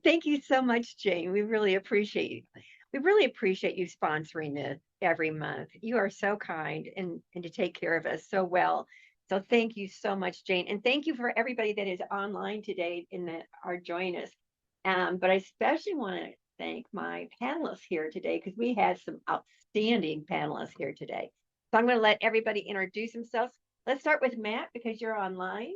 Thank you so much, Jane. We really appreciate you. We really appreciate you sponsoring this every month. You are so kind and to take care of us so well. So thank you so much, Jane. And thank you for everybody that is online today and that are joining us. But I especially want to thank my panelists here today because we had some outstanding panelists here today. So I'm going to let everybody introduce themselves. Let's start with Matt because you're online.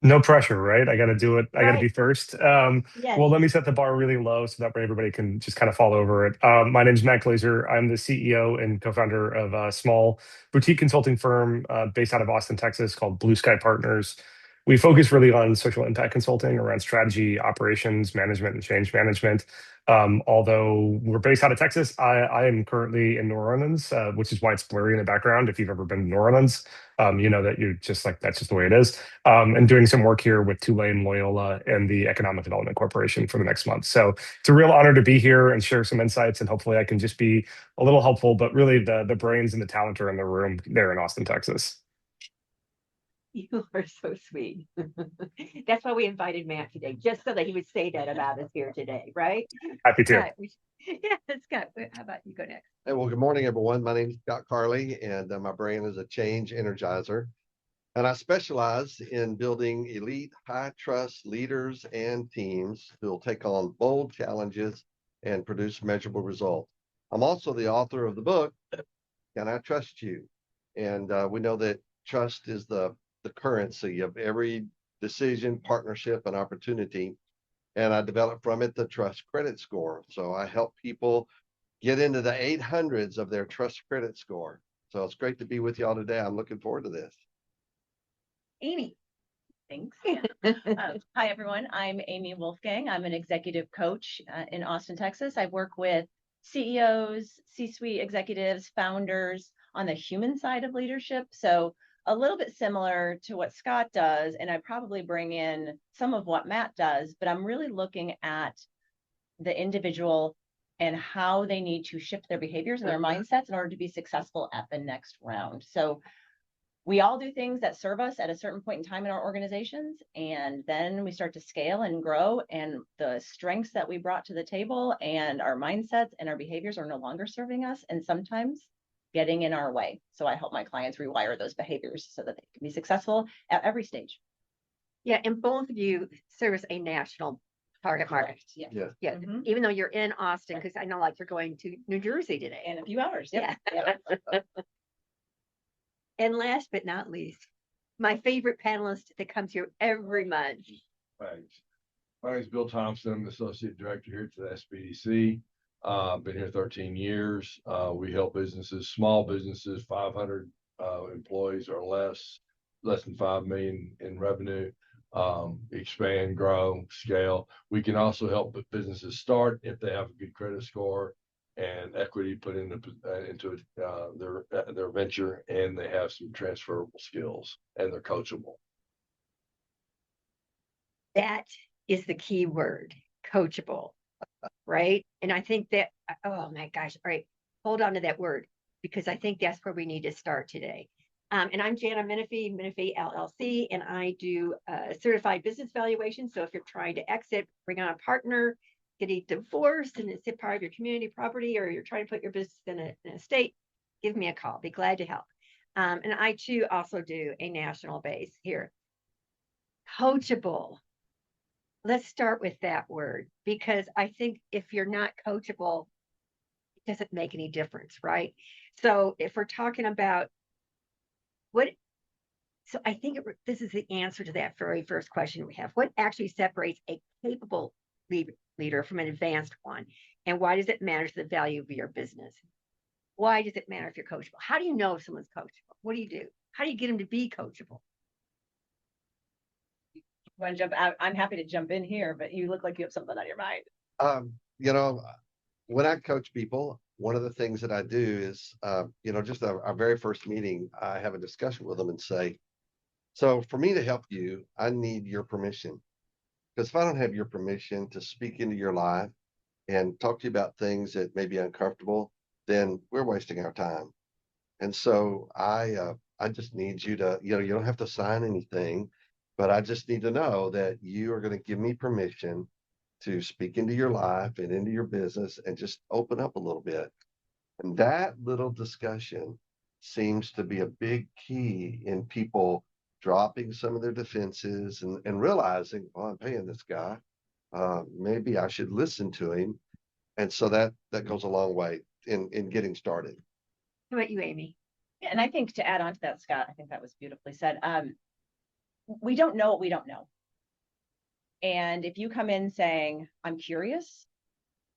No pressure, right? I got to do it. I got to Right. be first. Yes. Well, let me set the bar really low so that way everybody can just kind of fall over it. My name is Matt Glazer. I'm the CEO and co-founder of a small boutique consulting firm based out of Austin, Texas, called Blue Sky Partners. We focus really on social impact consulting around strategy, operations, management, and change management. Although we're based out of Texas, I am currently in New Orleans, which is why it's blurry in the background. If you've ever been to New Orleans, you know that you're just like that's just the way it is. And doing some work here with Tulane, Loyola, and the Economic Development Corporation for the next month. So it's a real honor to be here and share some insights, and hopefully I can just be a little helpful. But really, the brains and the talent are in the room there in Austin, Texas. You are so sweet. That's why we invited Matt today, just so that he would say that about us here today, right? Happy to. Scott, yeah, Scott, how about you go next? Hey, well, good morning, everyone. My name is Scott Carley, and my brand is a change energizer. And I specialize in building elite, high trust leaders and teams who will take on bold challenges and produce measurable results. I'm also the author of the book, Can I Trust You? And we know that trust is the currency of every decision, partnership, and opportunity. And I developed from it the trust credit score. So I help people get into the 800s of their trust credit score. So it's great to be with y'all today. I'm looking forward to this. Amy. Thanks. Hi, everyone. I'm Amy Wolfgang. I'm an executive coach in Austin, Texas. I work with CEOs, C-suite executives, founders on the human side of leadership. So a little bit similar to what Scott does, and I probably bring in some of what Matt does, but I'm really looking at the individual and how they need to shift their behaviors and their mindsets in order to be successful at the next round. So we all do things that serve us at a certain point in time in our organizations, and then we start to scale and grow, and the strengths that we brought to the table and our mindsets and our behaviors are no longer serving us, and sometimes getting in our way. So I help my clients rewire those behaviors so that they can be successful at every stage. Yeah, and both of you service a national target market. Yeah. Yeah. Mhm. Even though you're in Austin, because I know like you're going to New Jersey today. In a few hours. Yeah. Yep. And last but not least, my favorite panelist that comes here every month. Thanks. My name is Bill Thompson. I'm the Associate Director here at the SBDC. Been here 13 years. We help businesses, small businesses, 500 employees or less than 5 million in revenue, expand, grow, scale. We can also help businesses start if they have a good credit score and equity put into their venture, and they have some transferable skills and they're coachable. That is the key word, coachable, right? And I think that, oh my gosh, all right, hold on to that word because I think that's where we need to start today. And I'm Jana Menifee LLC, and I do certified business valuation. So if you're trying to exit, bring on a partner, getting divorced, and it's a part of your community property, or you're trying to put your business in a state, give me a call. Be glad to help. And I too also do a national base here. Coachable. Let's start with that word because I think if you're not coachable, it doesn't make any difference, right? So if we're talking about what, so I think this is the answer to that very first question we have. What actually separates a capable leader from an advanced one? And why does it matter to the value of your business? Why does it matter if you're coachable? How do you know if someone's coachable? What do you do? How do you get them to be coachable? Want to jump out? I'm happy to jump in here, but you look like you have something on your mind. You know, when I coach people, one of the things that I do is, just our very first meeting, I have a discussion with them and say, so for me to help you, I need your permission. Because if I don't have your permission to speak into your life and talk to you about things that may be uncomfortable, then we're wasting our time. And so I just need you to, you don't have to sign anything, but I just need to know that you are going to give me permission to speak into your life and into your business and just open up a little bit. And that little discussion seems to be a big key in people dropping some of their defenses and realizing, well, I'm paying this guy. Maybe I should listen to him. And so that goes a long way in getting started. How about you, Amy? And I think to add on to that, Scott, I think that was beautifully said. We don't know what we don't know. And if you come in saying, I'm curious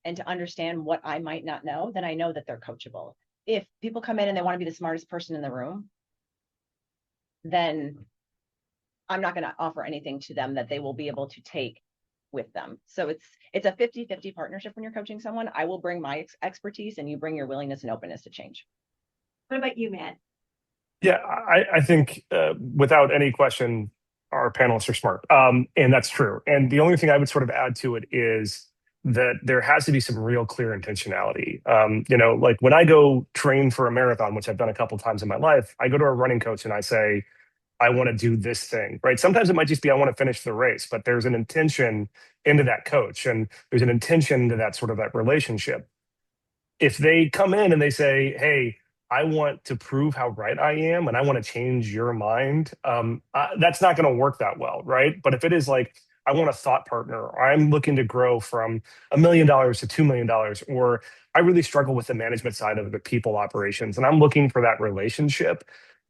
and to understand what I might not know, then I know that they're coachable. If people come in and they want to be the smartest person in the room, then I'm not going to offer anything to them that they will be able to take with them. So it's a 50-50 partnership when you're coaching someone. I will bring my expertise and you bring your willingness and openness to change. What about you, Matt? Yeah, I think without any question, our panelists are smart. And that's true. And the only thing I would sort of add to it is that there has to be some real clear intentionality. Like when I go train for a marathon, which I've done a couple of times in my life, I go to a running coach and I say, I want to do this thing, right? Sometimes it might just be, I want to finish the race, but there's an intention into that coach and there's an intention to that sort of that relationship. If they come in and they say, hey, I want to prove how right I am and I want to change your mind, that's not going to work that well, right? But if it is like, I want a thought partner, or I'm looking to grow from $1 million to $2 million, or I really struggle with the management side of the people operations and I'm looking for that relationship,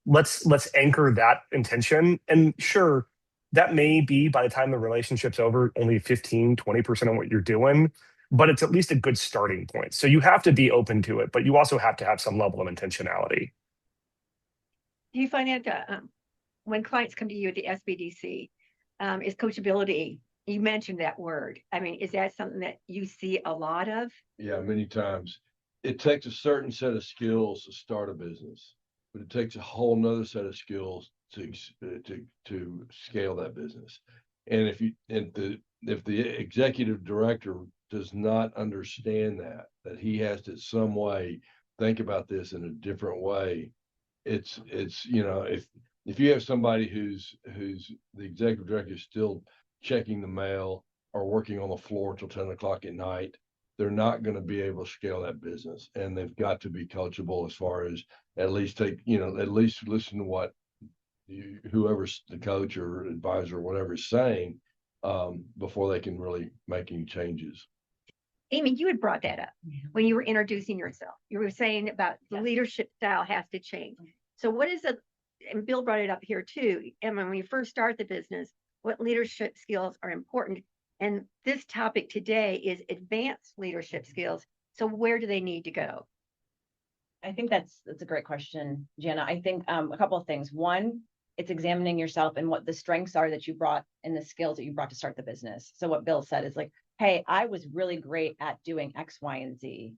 let's anchor that intention. And sure, that may be by the time the relationship's over, only 15-20% of what you're doing, but it's at least a good starting point. So you have to be open to it, but you also have to have some level of intentionality. Do you find that when clients come to you at the SBDC, is coachability, you mentioned that word. I mean, is that something that you see a lot of? Yeah, many times. It takes a certain set of skills to start a business, but it takes a whole nother set of skills to scale that business. And if the executive director does not understand that he has to some way think about this in a different way, it's if you have somebody who's the executive director is still checking the mail or working on the floor till 10 o'clock at night, they're not going to be able to scale that business. And they've got to be coachable as far as at least listen to what whoever's the coach or advisor or whatever is saying before they can really make any changes. Amy, you had brought that up when you were introducing yourself. You were saying about the leadership style has to change. So what is it? And Bill brought it up here too. Emma, when you first start the business, what leadership skills are important? And this topic today is advanced leadership skills. So where do they need to go? I think that's a great question, Jenna. I think a couple of things. One, it's examining yourself and what the strengths are that you brought and the skills that you brought to start the business. So what Bill said is like, hey, I was really great at doing X, Y, and Z.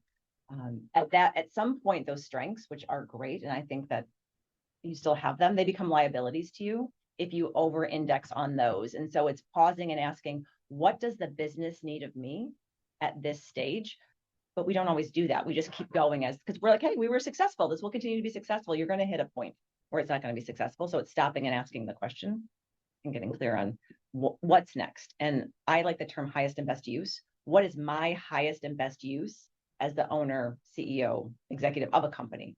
At some point, those strengths, which are great, and I think that you still have them, they become liabilities to you if you over index on those. And so it's pausing and asking, what does the business need of me at this stage? But we don't always do that. We just keep going because we're like, hey, we were successful. This will continue to be successful. You're going to hit a point where it's not going to be successful. So it's stopping and asking the question and getting clear on what's next. And I like the term highest and best use. What is my highest and best use as the owner, CEO, executive of a company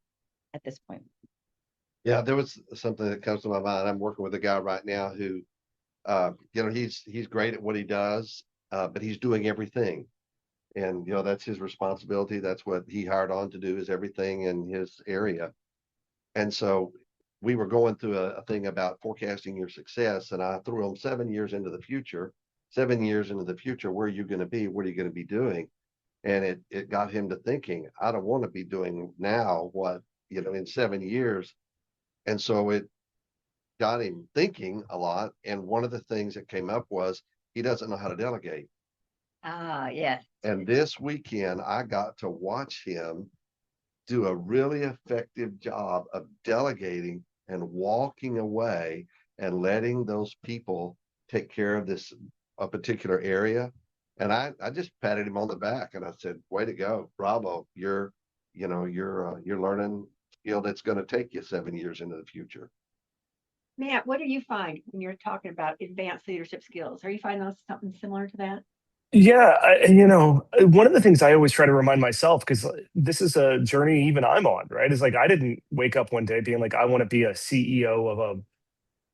at this point? Yeah, there was something that comes to my mind. I'm working with a guy right now who, he's great at what he does, but he's doing everything. And, that's his responsibility. That's what he hired on to do, is everything in his area. And so we were going through a thing about forecasting your success. And I threw him 7 years into the future, where are you going to be? What are you going to be doing? And it got him to thinking, I don't want to be doing now what, in 7 years. And so it got him thinking a lot. And one of the things that came up was he doesn't know how to delegate. Ah, yes. And this weekend, I got to watch him do a really effective job of delegating and walking away and letting those people take care of a particular area. And I just patted him on the back and I said, way to go, bravo. You're learning skill that's going to take you 7 years into the future. Matt, what do you find when you're talking about advanced leadership skills? Are you finding those something similar to that? Yeah, one of the things I always try to remind myself, because this is a journey even I'm on, right? Is like I didn't wake up one day being like, I want to be a CEO of a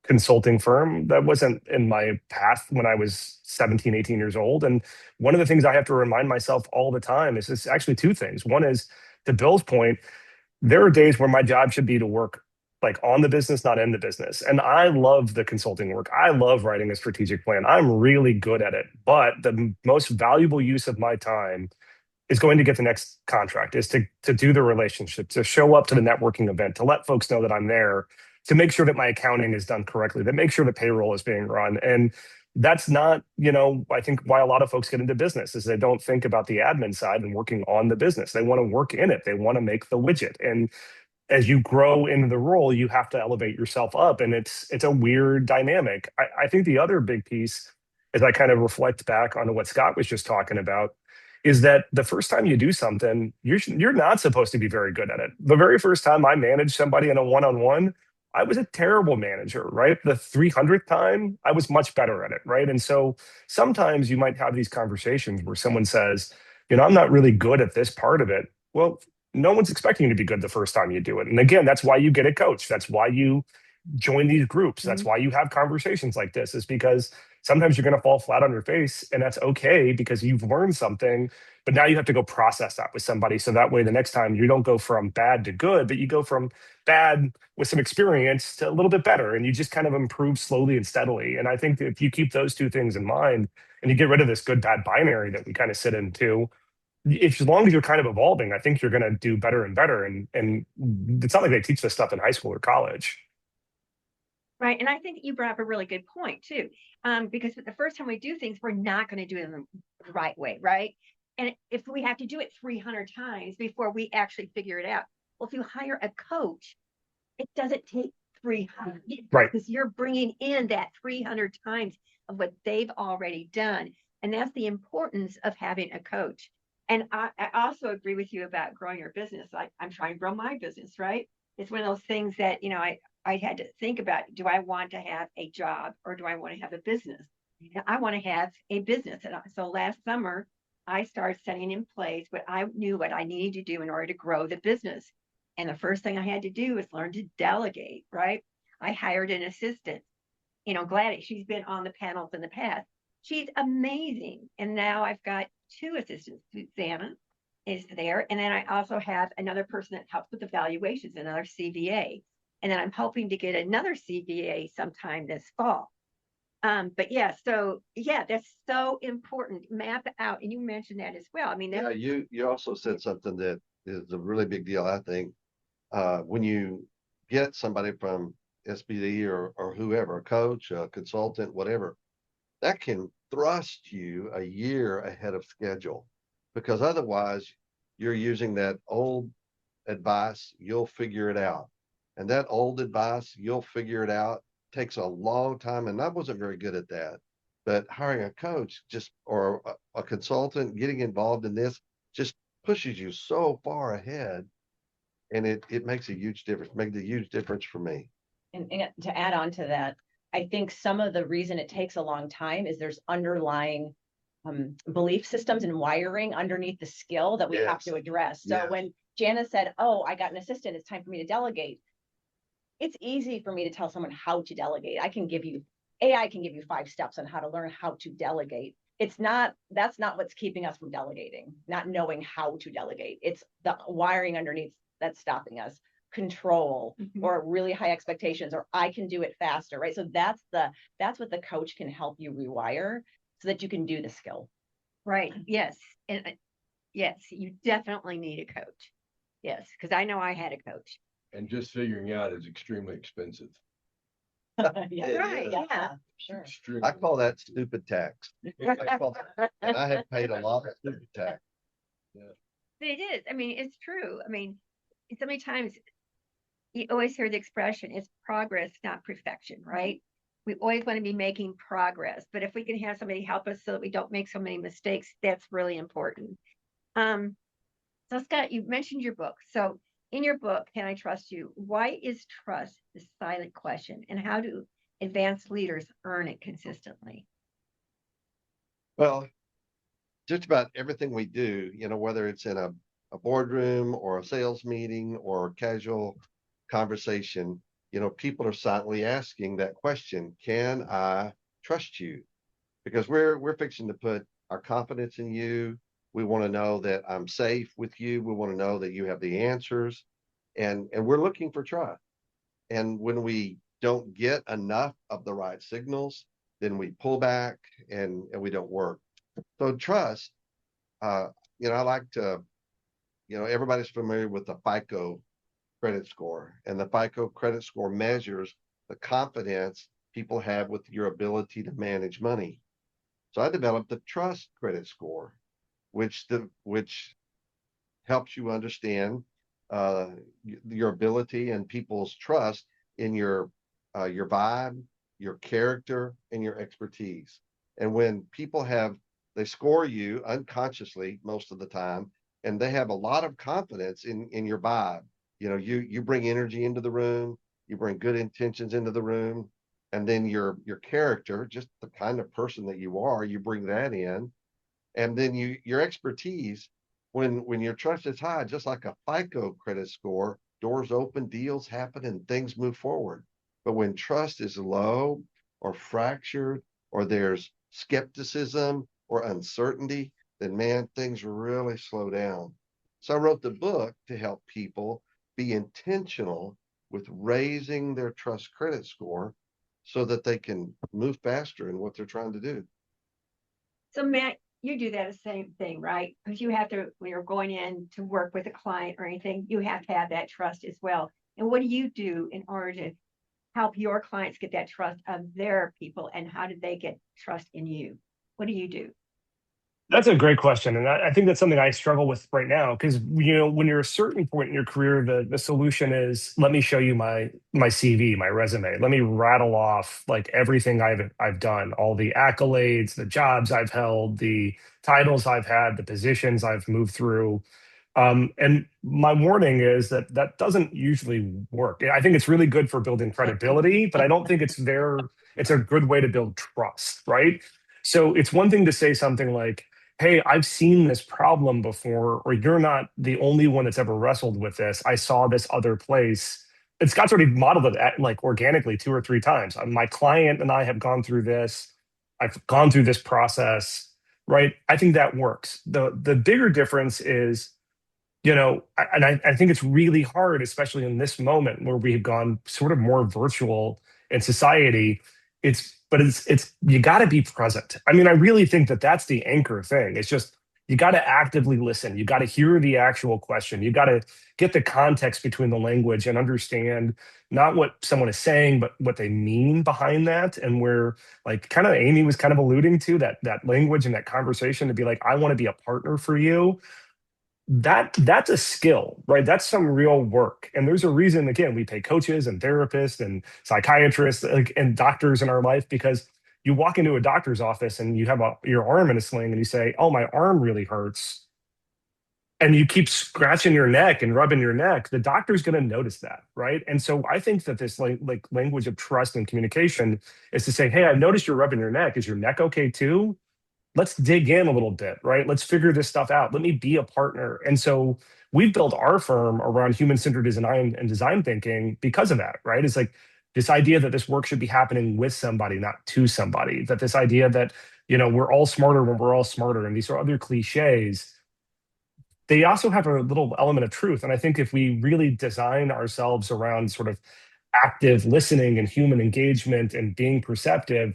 consulting firm. That wasn't in my path when I was 17, 18 years old. And one of the things I have to remind myself all the time is it's actually two things. One is, to Bill's point, there are days where my job should be to work like on the business, not in the business. And I love the consulting work. I love writing a strategic plan. I'm really good at it. But the most valuable use of my time is going to get the next contract, is to do the relationship, to show up to the networking event, to let folks know that I'm there, to make sure that my accounting is done correctly, to make sure the payroll is being run. And that's not, I think why a lot of folks get into business is they don't think about the admin side and working on the business. They want to work in it. They want to make the widget. And as you grow into the role, you have to elevate yourself up. And it's a weird dynamic. I think the other big piece, as I kind of reflect back on what Scott was just talking about, is that the first time you do something, you're not supposed to be very good at it. The very first time I managed somebody in a one-on-one, I was a terrible manager, right? The 300th time, I was much better at it, right? And so sometimes you might have these conversations where someone says, I'm not really good at this part of it. Well, no one's expecting you to be good the first time you do it. And again, that's why you get a coach. That's why you join these groups. That's why you have conversations like this, is because sometimes you're going to fall flat on your face, and that's okay because you've learned something, but now you have to go process that with somebody. So that way, the next time you don't go from bad to good, but you go from bad with some experience to a little bit better, and you just kind of improve slowly and steadily. And I think that if you keep those two things in mind and you get rid of this good bad binary that we kind of sit into, if as long as you're kind of evolving, I think you're going to do better and better. And it's not like they teach this stuff in high school or college. Right. And I think that you brought up a really good point too. Because the first time we do things, we're not going to do it in the right way, right? And if we have to do it 300 times before we actually figure it out, well, if you hire a coach, it doesn't take 300, Right. because you're bringing in that 300 times of what they've already done. And that's the importance of having a coach. And I also agree with you about growing your business. Like, I'm trying to grow my business, right? It's one of those things that, I had to think about, do I want to have a job or do I want to have a business? And I want to have a business. And so last summer, I started setting in place what I knew what I needed to do in order to grow the business. And the first thing I had to do was learn to delegate, right? I hired an assistant, Gladys. She's been on the panels in the past. She's amazing. And now I've got two assistants. Susanna is there. And then I also have another person that helps with evaluations, another CVA. And then I'm hoping to get another CVA sometime this fall. But yeah, so yeah, that's so important. Map out. And you mentioned that as well. I mean, Yeah, you also said something that is a really big deal, I think. When you get somebody from SBD or whoever, a coach, a consultant, whatever, that can thrust you a year ahead of schedule, because otherwise you're using that old advice, you'll figure it out. And that old advice, you'll figure it out, takes a long time. And I wasn't very good at that. But hiring a coach or a consultant, getting involved in this just pushes you so far ahead. And it makes a huge difference, makes a huge difference for me. And to add on to that, I think some of the reason it takes a long time is there's underlying belief systems and wiring underneath the skill that we have to address. So when Janice said, "Oh, I got an assistant, it's time for me to delegate," it's easy for me to tell someone how to delegate. AI can give you 5 steps on how to learn how to delegate. That's not what's keeping us from delegating, not knowing how to delegate. It's the wiring underneath that's stopping us. Control or really high expectations, or I can do it faster, right? So that's what the coach can help you rewire so that you can do the skill. Right. Yes. And yes, you definitely need a coach. Yes, because I know I had a coach. And just figuring out is extremely expensive. Yeah, Right. Yeah. Sure. I call that stupid tax. And I have paid a lot of stupid tax. It is. I mean, it's true. I mean, so many times you always hear the expression, it's progress, not perfection, right? We always want to be making progress, but if we can have somebody help us so that we don't make so many mistakes, that's really important. So Scott, you mentioned your book. So in your book, Can I Trust You? Why is trust the silent question, and how do advanced leaders earn it consistently? Well, just about everything we do, whether it's in a boardroom or a sales meeting or casual conversation, people are silently asking that question, can I trust you? Because we're fixing to put our confidence in you. We want to know that I'm safe with you. We want to know that you have the answers. And we're looking for trust. And when we don't get enough of the right signals, then we pull back and we don't work. So trust, uh, I like to, everybody's familiar with the FICO credit score, and the FICO credit score measures the confidence people have with your ability to manage money. So I developed the trust credit score, which helps you understand your ability and people's trust in your vibe, your character, and your expertise. And when people they score you unconsciously most of the time, and they have a lot of confidence in your vibe. You bring energy into the room, you bring good intentions into the room, and then your character, just the kind of person that you are, you bring that in, and then your expertise. When your trust is high, just like a FICO credit score, doors open, deals happen, and things move forward. But when trust is low or fractured, or there's skepticism or uncertainty, then man, things really slow down. So I wrote the book to help people be intentional with raising their trust credit score so that they can move faster in what they're trying to do. So Matt, you do that same thing, right? Because you have to, when you're going in to work with a client or anything, you have to have that trust as well. And what do you do in order to help your clients get that trust of their people? And how did they get trust in you? What do you do? That's a great question. And I think that's something I struggle with right now because, when you're a certain point in your career, the solution is let me show you my CV, my resume. Let me rattle off like everything I've done, all the accolades, the jobs I've held, the titles I've had, the positions I've moved through. And my warning is that that doesn't usually work. I think it's really good for building credibility, but I don't think it's a good way to build trust, right? So it's one thing to say something like, hey, I've seen this problem before, or you're not the only one that's ever wrestled with this. I saw this other place. And Scott's already modeled it like organically 2 or 3 times. My client and I have gone through this. I've gone through this process, right? I think that works. The bigger difference is, I think it's really hard, especially in this moment where we've gone sort of more virtual in society. But it's you got to be present. I mean, I really think that that's the anchor thing. It's just you got to actively listen. You got to hear the actual question. You got to get the context between the language and understand not what someone is saying, but what they mean behind that. And where, like, kind of Amy was kind of alluding to that language and that conversation to be like, I want to be a partner for you. That's a skill, right? That's some real work. And there's a reason, again, we pay coaches and therapists and psychiatrists, like, and doctors in our life, because you walk into a doctor's office and you have your arm in a sling and you say, oh, my arm really hurts. And you keep scratching your neck and rubbing your neck, the doctor's going to notice that, right? And so I think that this like language of trust and communication is to say, hey, I've noticed you're rubbing your neck. Is your neck okay too? Let's dig in a little bit, right? Let's figure this stuff out. Let me be a partner. And so we've built our firm around human-centered design and design thinking because of that, right? It's like this idea that this work should be happening with somebody, not to somebody. That this idea that, we're all smarter when we're all smarter. And these are other cliches. They also have a little element of truth. And I think if we really design ourselves around sort of active listening and human engagement and being perceptive,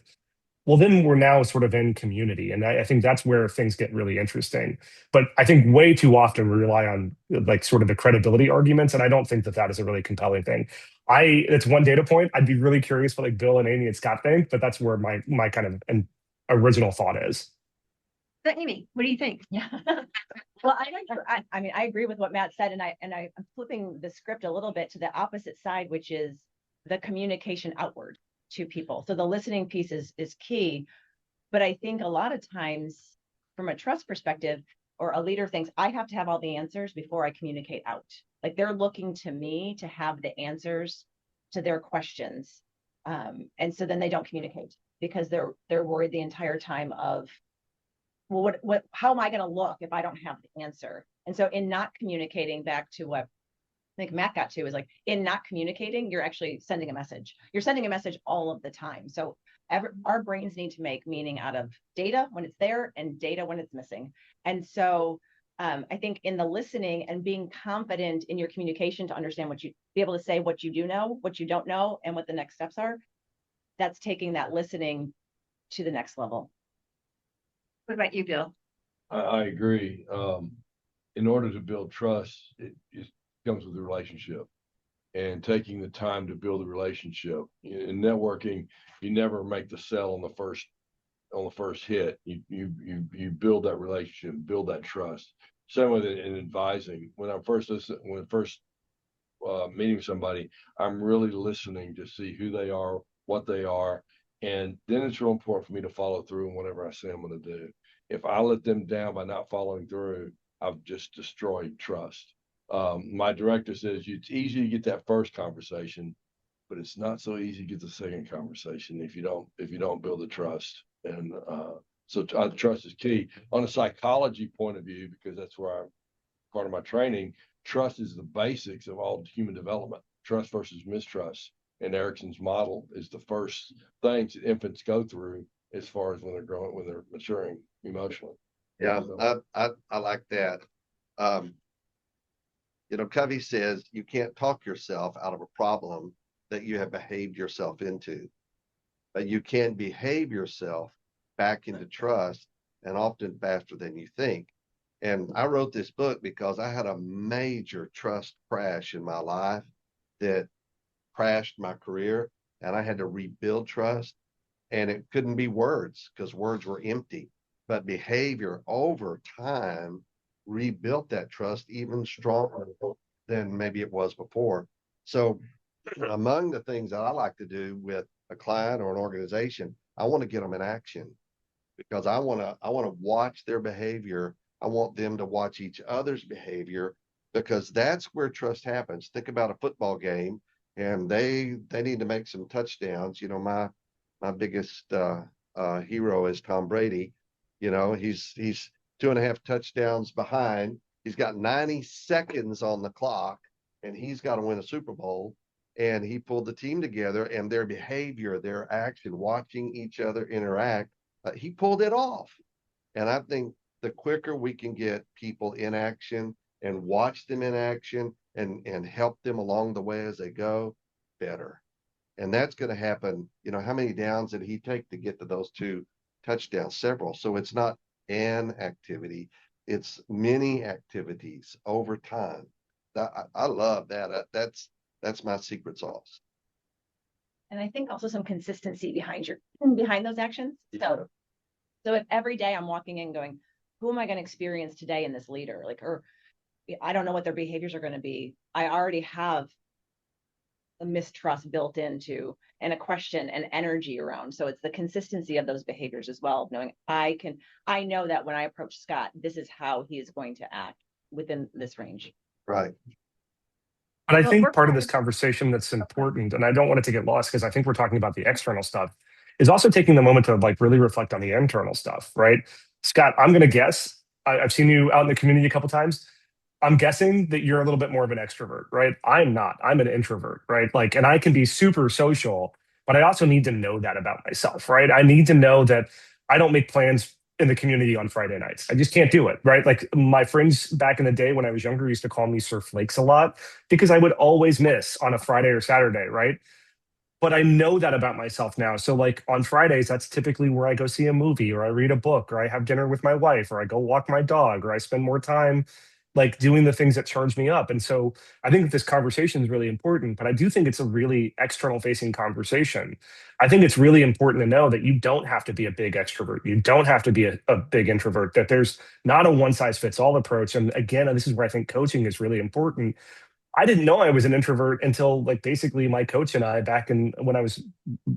well, then we're now sort of in community. And I think that's where things get really interesting. But I think way too often we rely on like sort of the credibility arguments. And I don't think that that is a really compelling thing. It's one data point. I'd be really curious what like Bill and Amy and Scott think, but that's where my kind of an original thought is. So Amy, what do you think? Yeah. Well, I mean, I agree with what Matt said, and I'm flipping the script a little bit to the opposite side, which is the communication outward to people. So the listening piece is key. But I think a lot of times from a trust perspective, or a leader thinks I have to have all the answers before I communicate out. Like they're looking to me to have the answers to their questions. And so then they don't communicate because they're worried the entire time of well, how am I going to look if I don't have the answer? And so in not communicating, back to what I think Matt got to, is like, in not communicating, you're actually sending a message. You're sending a message all of the time. So our brains need to make meaning out of data when it's there and data when it's missing. And so I think in the listening and being confident in your communication to understand be able to say what you do know, what you don't know, and what the next steps are, that's taking that listening to the next level. What about you, Bill? I agree. In order to build trust, it comes with the relationship and taking the time to build a relationship. In networking, you never make the sell on the first hit. You build that relationship, build that trust. Same with it in advising. When meeting somebody, I'm really listening to see who they are, what they are, and then it's real important for me to follow through on whatever I say I'm going to do. If I let them down by not following through, I've just destroyed trust. My director says it's easy to get that first conversation, but it's not so easy to get the second conversation if you don't build the trust. And so trust is key. On a psychology point of view, because that's where part of my training, trust is the basics of all human development. Trust versus mistrust. And Erickson's model is the first things that infants go through as far as when they're maturing emotionally. Yeah, I like that. Covey says you can't talk yourself out of a problem that you have behaved yourself into, but you can behave yourself back into trust, and often faster than you think. And I wrote this book because I had a major trust crash in my life that crashed my career, and I had to rebuild trust. And it couldn't be words because words were empty, but behavior over time rebuilt that trust even stronger than maybe it was before. So among the things that I like to do with a client or an organization, I want to get them in action, because I want to watch their behavior. I want them to watch each other's behavior, because that's where trust happens. Think about a football game, and they need to make some touchdowns. My biggest hero is Tom Brady. He's 2.5 touchdowns behind. He's got 90 seconds on the clock, and he's got to win a Super Bowl. And he pulled the team together, and their behavior, their action, watching each other interact, he pulled it off. And I think the quicker we can get people in action and watch them in action and help them along the way as they go, better. And that's going to happen. How many downs did he take to get to those 2 touchdowns? Several. So it's not an activity, it's many activities over time. I love that. That's my secret sauce. And I think also some consistency behind those actions. So if every day I'm walking in going, who am I going to experience today in this leader? Or I don't know what their behaviors are going to be. I already have a mistrust built into, and a question and energy around. So it's the consistency of those behaviors as well, knowing I know that when I approach Scott, this is how he is going to act within this range. Right. But I think part of this conversation that's important, and I don't want it to get lost because I think we're talking about the external stuff, is also taking the moment to really reflect on the internal stuff, right? Scott, I'm going to guess, I've seen you out in the community a couple times. I'm guessing that you're a little bit more of an extrovert, right? I'm not. I'm an introvert, right? And I can be super social, but I also need to know that about myself, right? I need to know that I don't make plans in the community on Friday nights. I just can't do it, right? My friends back in the day when I was younger used to call me Sir Flakes a lot because I would always miss on a Friday or Saturday, right? But I know that about myself now. So on Fridays, that's typically where I go see a movie, or I read a book, or I have dinner with my wife, or I go walk my dog, or I spend more time doing the things that charge me up. And so I think that this conversation is really important, but I do think it's a really external facing conversation. I think it's really important to know that you don't have to be a big extrovert. You don't have to be a big introvert, that there's not a one size fits all approach. And again, this is where I think coaching is really important. I didn't know I was an introvert until basically my coach and I, back when I was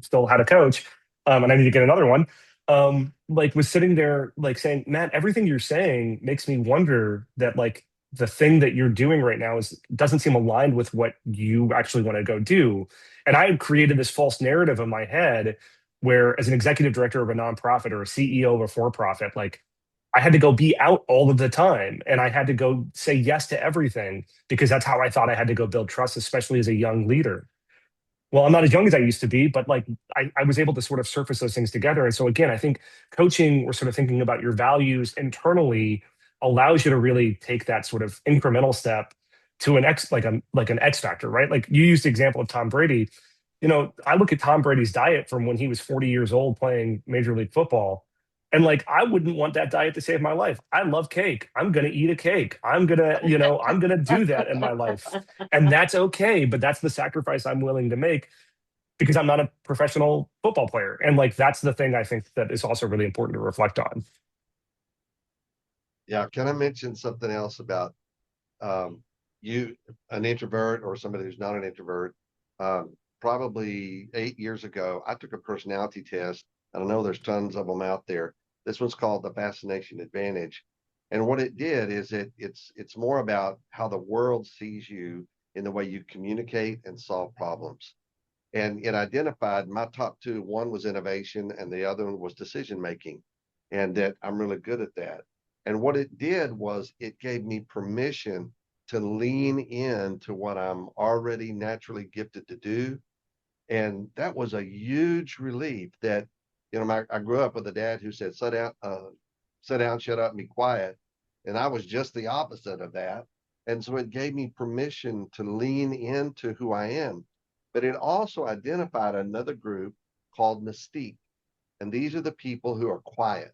still had a coach, and I need to get another one, was sitting there saying, Matt, everything you're saying makes me wonder that the thing that you're doing right now doesn't seem aligned with what you actually want to go do. And I had created this false narrative in my head where, as an executive director of a nonprofit or a CEO of a for-profit, I had to go be out all of the time, and I had to go say yes to everything because that's how I thought I had to go build trust, especially as a young leader. Well, I'm not as young as I used to be, but like I was able to sort of surface those things together. And so again, I think coaching or sort of thinking about your values internally allows you to really take that sort of incremental step to an X factor, right? Like you used the example of Tom Brady. I look at Tom Brady's diet from when he was 40 years old playing Major League Football. And like, I wouldn't want that diet to save my life. I love cake. I'm going to eat a cake. I'm going to do that in my life. And that's okay. But that's the sacrifice I'm willing to make because I'm not a professional football player. And like, that's the thing I think that is also really important to reflect on. Yeah, can I mention something else about you, an introvert or somebody who's not an introvert? Probably 8 years ago, I took a personality test, and I know there's tons of them out there. This one's called the Fascination Advantage, and what it did is it's more about how the world sees you in the way you communicate and solve problems. And it identified my top two. One was innovation, and the other one was decision making, and that I'm really good at that. And what it did was it gave me permission to lean into what I'm already naturally gifted to do. And that was a huge relief that, I grew up with a dad who said, sit down, shut up, and be quiet. And I was just the opposite of that. And so it gave me permission to lean into who I am. But it also identified another group called Mystique. And these are the people who are quiet,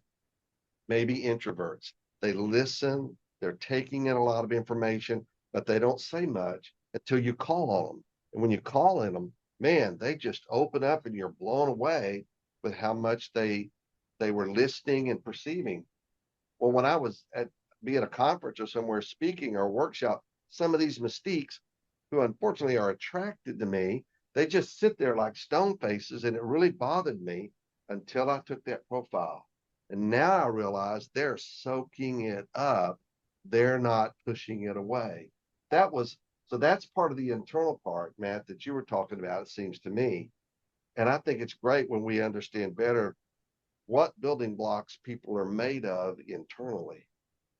maybe introverts. They listen, they're taking in a lot of information, but they don't say much until you call on them. And when you call on them, man, they just open up and you're blown away with how much they were listening and perceiving. Well, when I was at a conference or somewhere speaking or a workshop, some of these mystiques who unfortunately are attracted to me, they just sit there like stone faces, and it really bothered me until I took that profile. And now I realize they're soaking it up. They're not pushing it away. So that's part of the internal part, Matt, that you were talking about, it seems to me. And I think it's great when we understand better what building blocks people are made of internally.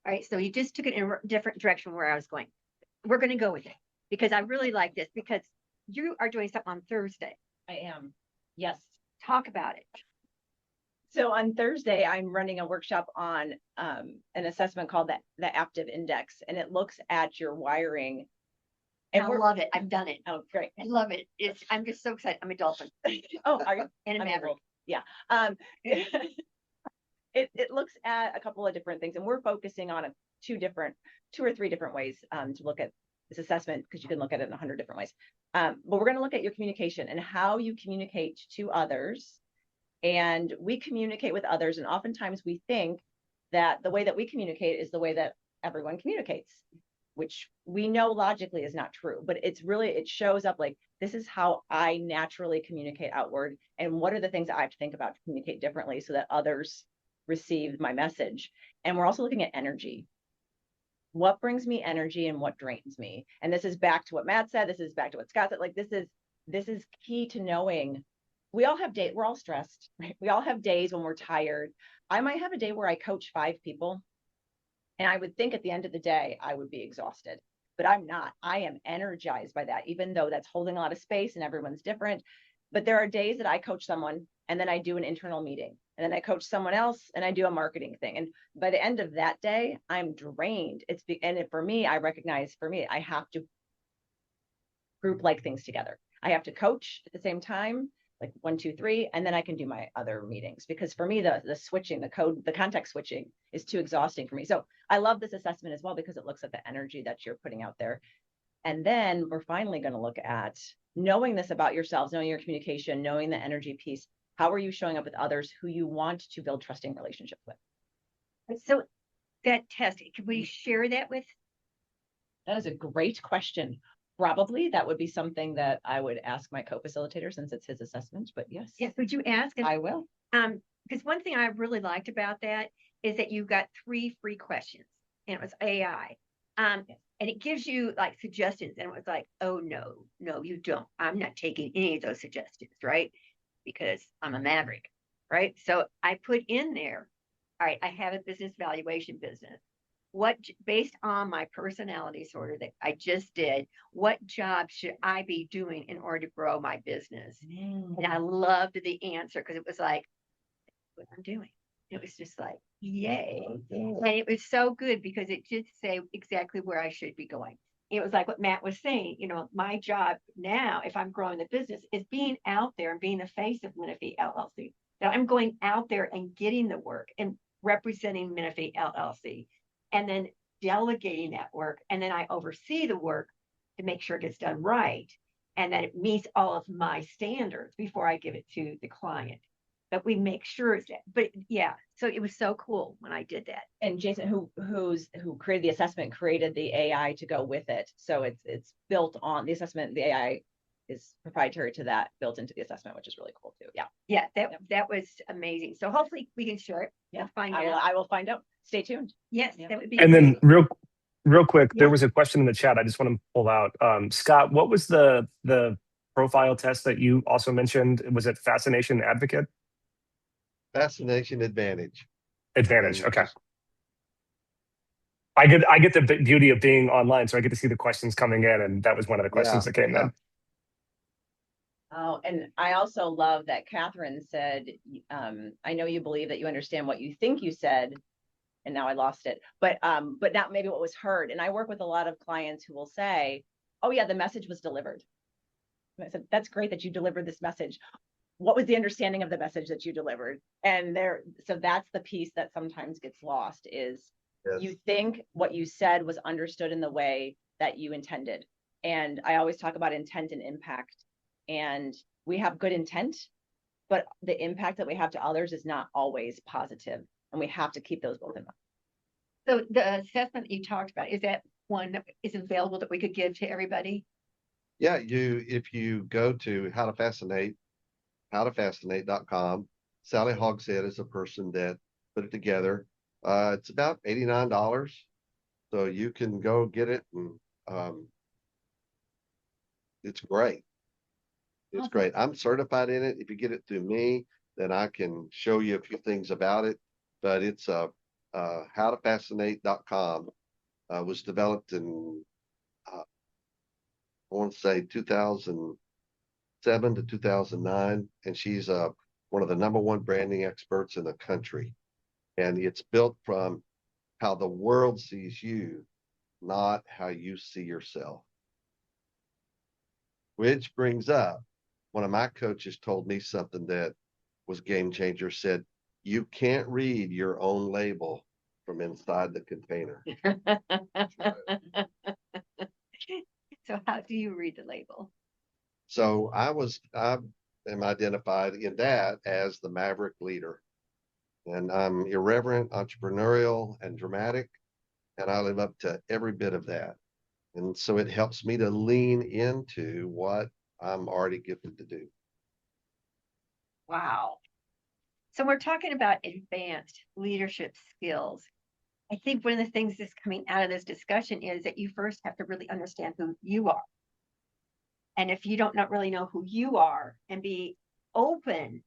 All right, so you just took it in a different direction where I was going. We're going to go with it because I really like this because you are doing something on Thursday. I am. Yes. Talk about it. So on Thursday, I'm running a workshop on an assessment called the Aptive Index, and it looks at your wiring. And I love it. I've done it. Oh, great. I love it. I'm just so excited. I'm a dolphin. Oh, are you? And a maverick. Yeah. It looks at a couple of different things, and we're focusing on two or three different ways to look at this assessment, because you can look at it in 100 different ways. But we're going to look at your communication and how you communicate to others. And we communicate with others, and oftentimes we think that the way that we communicate is the way that everyone communicates, which we know logically is not true. But it shows up like, this is how I naturally communicate outward, and what are the things that I have to think about to communicate differently so that others receive my message. And we're also looking at energy. What brings me energy and what drains me? And this is back to what Matt said. This is back to what Scott said. Like, this is key to knowing. We all have days, we're all stressed, right? We all have days when we're tired. I might have a day where I coach 5 people, and I would think at the end of the day, I would be exhausted, but I'm not. I am energized by that, even though that's holding a lot of space and everyone's different. But there are days that I coach someone and then I do an internal meeting, and then I coach someone else and I do a marketing thing. And by the end of that day, I'm drained. For me, I recognize I have to group like things together. I have to coach at the same time, like 1, 2, 3, and then I can do my other meetings, because for me, the switching, the context switching is too exhausting for me. So I love this assessment as well, because it looks at the energy that you're putting out there. And then we're finally going to look at knowing this about yourselves, knowing your communication, knowing the energy piece. How are you showing up with others who you want to build trusting relationships with? So that test, can we share that with? That is a great question. Probably that would be something that I would ask my co-facilitator, since it's his assessment, but yes. Yes, would you ask? I will. Because one thing I really liked about that is that you got 3 free questions, and it was AI. Yes. And it gives you like suggestions, and it was like, oh no, you don't. I'm not taking any of those suggestions, right? Because I'm a maverick, right? So I put in there all right, I have a business valuation business. Based on my personality disorder that I just did, what job should I be doing in order to grow my business? And I loved the answer because it was like, what I'm doing. It was just like, yay. And it was so good because it just say exactly where I should be going. It was like what Matt was saying, my job now, if I'm growing the business, is being out there and being the face of Menifee LLC. That I'm going out there and getting the work and representing Menifee LLC, and then delegating that work. And then I oversee the work to make sure it gets done right and that it meets all of my standards before I give it to the client. But we make sure that, but yeah, so it was so cool when I did that. And Jason, who created the assessment, created the AI to go with it. So it's built on the assessment. The AI is proprietary to that, built into the assessment, which is really cool too. Yeah. That was amazing. So hopefully we can share it. Yeah. Find I out. will find out. Stay tuned. Yes, Yeah. that would be And amazing. then real quick, Yeah. there was a question in the chat I just want to pull out. Scott, what was the profile test that you also mentioned? Was it Fascination Advocate? Fascination Advantage. Advantage. And Okay. just- I get the beauty of being online, so I get to see the questions coming in, and that was one of the questions that came in. Oh, and I also love that Catherine said, I know you believe that you understand what you think you said, and now I lost it, but not maybe what was heard. And I work with a lot of clients who will say, oh yeah, the message was delivered. And I said, that's great that you delivered this message. What was the understanding of the message that you delivered? And so that's the piece that sometimes gets lost is you think what you said was understood in the way that you intended. And I always talk about intent and impact. And we have good intent, but the impact that we have to others is not always positive. And we have to keep those both in mind. So the assessment that you talked about, is that one that is available that we could give to everybody? Yeah, if you go to howtofascinate.com, Sally Hogshead is the person that put it together. It's about $89. So you can go get it, and it's great. It's Awesome. great. I'm certified in it. If you get it through me, then I can show you a few things about it. But it's howtofascinate.com. Was developed in I want to say 2007 to 2009, and she's one of the #1 branding experts in the country. And it's built from how the world sees you, not how you see yourself. Which brings up, one of my coaches told me something that was game changer, said, you can't read your own label from inside the container. So how do you read the label? So I am identified in that as the maverick leader. And I'm irreverent, entrepreneurial, and dramatic. And I live up to every bit of that. And so it helps me to lean into what I'm already gifted to do. Wow. So we're talking about advanced leadership skills. I think one of the things that's coming out of this discussion is that you first have to really understand who you are. And if you don't not really know who you are and be open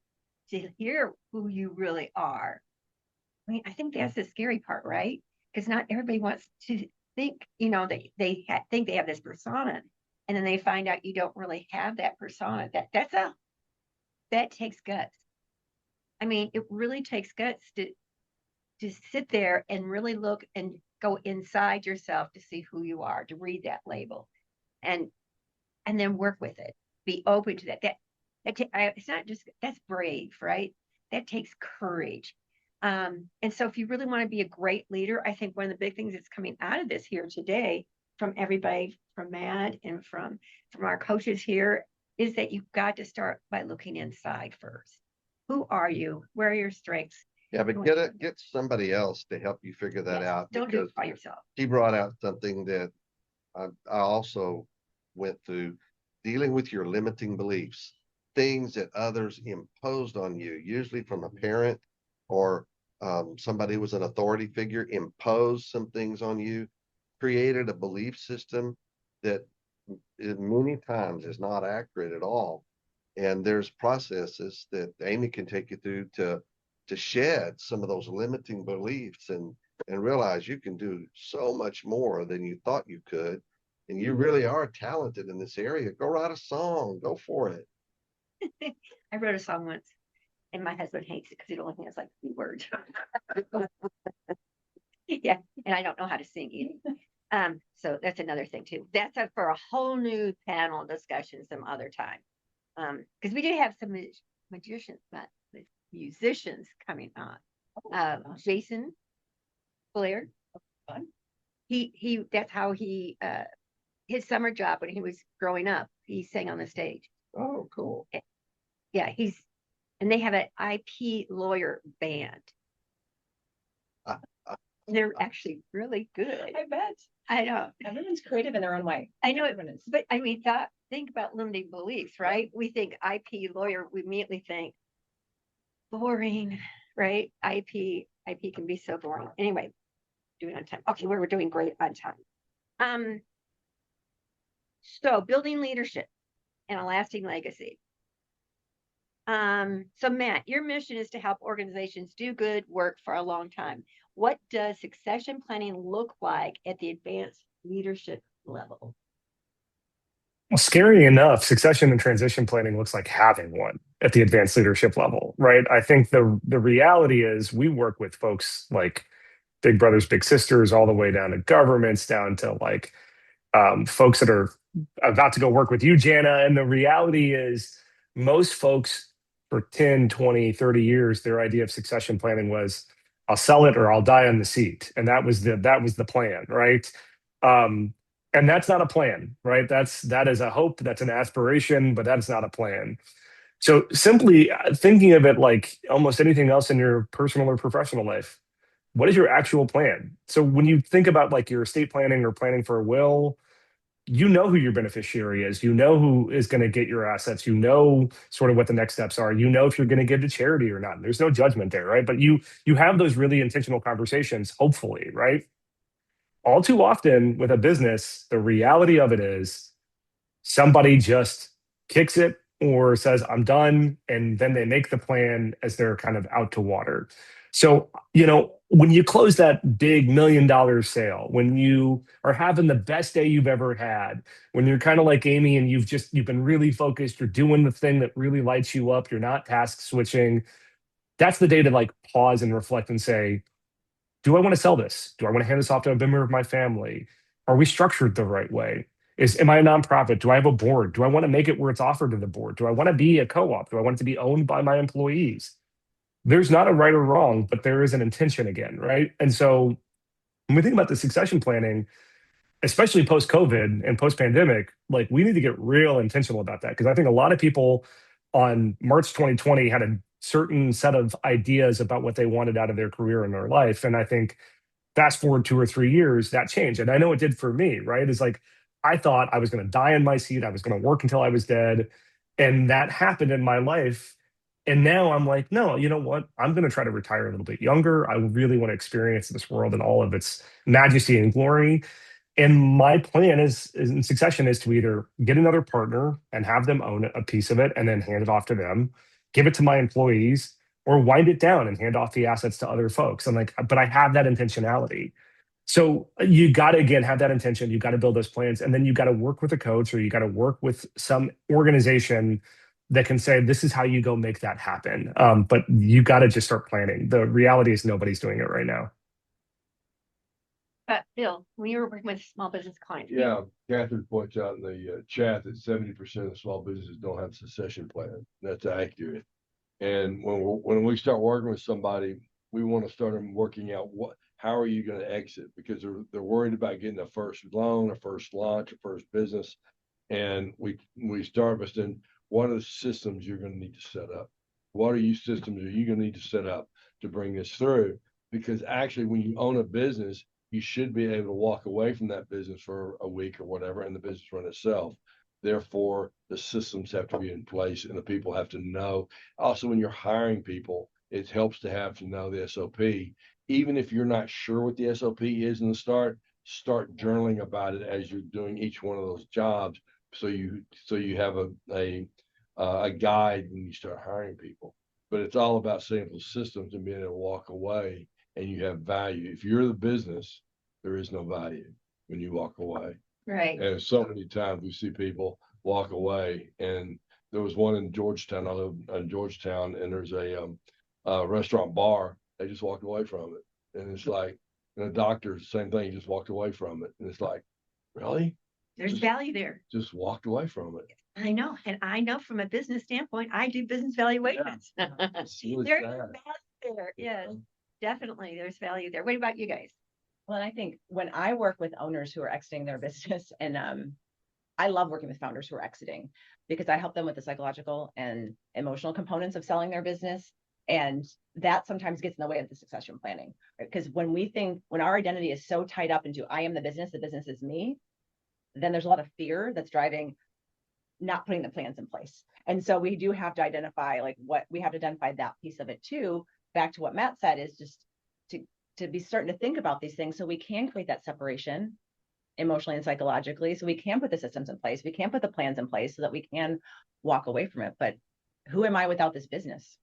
to hear who you really are, I mean, I think that's the scary part, right? Because not everybody wants to think, they think they have this persona, and then they find out you don't really have that persona. That takes guts. I mean, it really takes guts to sit there and really look and go inside yourself to see who you are, to read that label, and then work with it. Be open to that. It's not just, that's brave, right? That takes courage. And so if you really want to be a great leader, I think one of the big things that's coming out of this here today from everybody, from Matt and from our coaches here, is that you've got to start by looking inside first. Who are you? Where are your strengths? Yeah, but get somebody else to help you figure that out. Don't do it by yourself. She brought out something that I also went through, dealing with your limiting beliefs, things that others imposed on you, usually from a parent or somebody who was an authority figure, imposed some things on you, created a belief system that many times is not accurate at all. And there's processes that Amy can take you through to to shed some of those limiting beliefs and realize you can do so much more than you thought you could. And you really are talented in this area. Go write a song, go for it. I wrote a song once, and my husband hates it because it only has like 3 words. Yeah, and I don't know how to sing either. So that's another thing too. That's for a whole new panel discussion some other time. Because we do have some magicians, but musicians coming on. Jason Blair. He that's how he his summer job when he was growing up, he sang on the stage. Oh, cool. Yeah, and they have an IP lawyer band. They're actually really good. I bet. I know. Everyone's creative in their own way. I know it, Everyone is. but I mean, think about limiting beliefs, right? We think IP lawyer, we immediately think boring, right? IP can be so boring. Anyway, doing on time. Okay, we're doing great on time. So building leadership and a lasting legacy. So Matt, your mission is to help organizations do good work for a long time. What does succession planning look like at the advanced leadership level? Well, scary enough, succession and transition planning looks like having one at the advanced leadership level, right? I think the reality is we work with folks like big brothers, big sisters, all the way down to governments, down to like folks that are about to go work with you, Jana. And the reality is most folks for 10, 20, 30 years, their idea of succession planning was I'll sell it or I'll die on the seat. And that was the plan, right? And that's not a plan, right? That is a hope, that's an aspiration, but that's not a plan. So simply thinking of it like almost anything else in your personal or professional life, what is your actual plan? So when you think about like your estate planning or planning for a will, you know who your beneficiary is. You know who is going to get your assets. You know sort of what the next steps are. You know if you're going to give to charity or not. There's no judgment there, right? But you have those really intentional conversations, hopefully, right? All too often with a business, the reality of it is somebody just kicks it or says, I'm done. And then they make the plan as they're kind of out to water. So, when you close that big $1 million sale, when you are having the best day you've ever had, when you're kind of like Amy and you've been really focused, you're doing the thing that really lights you up, you're not task switching, that's the day to like pause and reflect and say, do I want to sell this? Do I want to hand this off to a member of my family? Are we structured the right way? Am I a nonprofit? Do I have a board? Do I want to make it where it's offered to the board? Do I want to be a co-op? Do I want it to be owned by my employees? There's not a right or wrong, but there is an intention again, right? And so when we think about the succession planning, especially post-COVID and post-pandemic, like we need to get real intentional about that. Because I think a lot of people on March 2020 had a certain set of ideas about what they wanted out of their career and their life. And I think fast forward 2 or 3 years, that changed. And I know it did for me, right? It's like I thought I was going to die in my seat. I was going to work until I was dead. And that happened in my life. And now I'm like, no, you know what? I'm going to try to retire a little bit younger. I really want to experience this world in all of its majesty and glory. And my plan is in succession is to either get another partner and have them own a piece of it and then hand it off to them, give it to my employees, or wind it down and hand off the assets to other folks. I'm like, but I have that intentionality. So you got to, again, have that intention. You got to build those plans. And then you got to work with a coach or you got to work with some organization that can say, this is how you go make that happen. But you got to just start planning. The reality is nobody's doing it right now. But Bill, when you were working with small business clients. Yeah, Catherine points out in the chat that 70% of small businesses don't have a succession plan. That's accurate. And when we start working with somebody, we want to start them working out how are you going to exit, because they're worried about getting a first loan, a first launch, a first business. And we start by saying, what are the systems you're going to need to set up? What systems are you going to need to set up to bring this through? Because actually, when you own a business, you should be able to walk away from that business for a week or whatever, and the business run itself. Therefore, the systems have to be in place and the people have to know. Also, when you're hiring people, it helps to have to know the SOP. Even if you're not sure what the SOP is in the start journaling about it as you're doing each one of those jobs. So you have a guide when you start hiring people. but it's all about simple systems and being able to walk away and you have value. If you're the business, there is no value when you walk away. Right. And so many times we see people walk away. And there was one in Georgetown. I live in Georgetown, and there's a restaurant bar. They just walked away from it, and it's like, and a doctor, same thing. He just walked away from it, and it's like, really? There's Just- value there. Just walked away from it. I know. And I know from a business standpoint, I do business valuations. It's really There's sad. value there. Yes, definitely. There's value there. What about you guys? Well, and I think when I work with owners who are exiting their business, and I love working with founders who are exiting because I help them with the psychological and emotional components of selling their business. And that sometimes gets in the way of the succession planning. Because when our identity is so tied up into I am the business is me, then there's a lot of fear that's driving not putting the plans in place. And so we do have to identify that piece of it too. Back to what Matt said is just to be starting to think about these things so we can create that separation emotionally and psychologically, so we can put the systems in place, we can put the plans in place so that we can walk away from it. But who am I without this business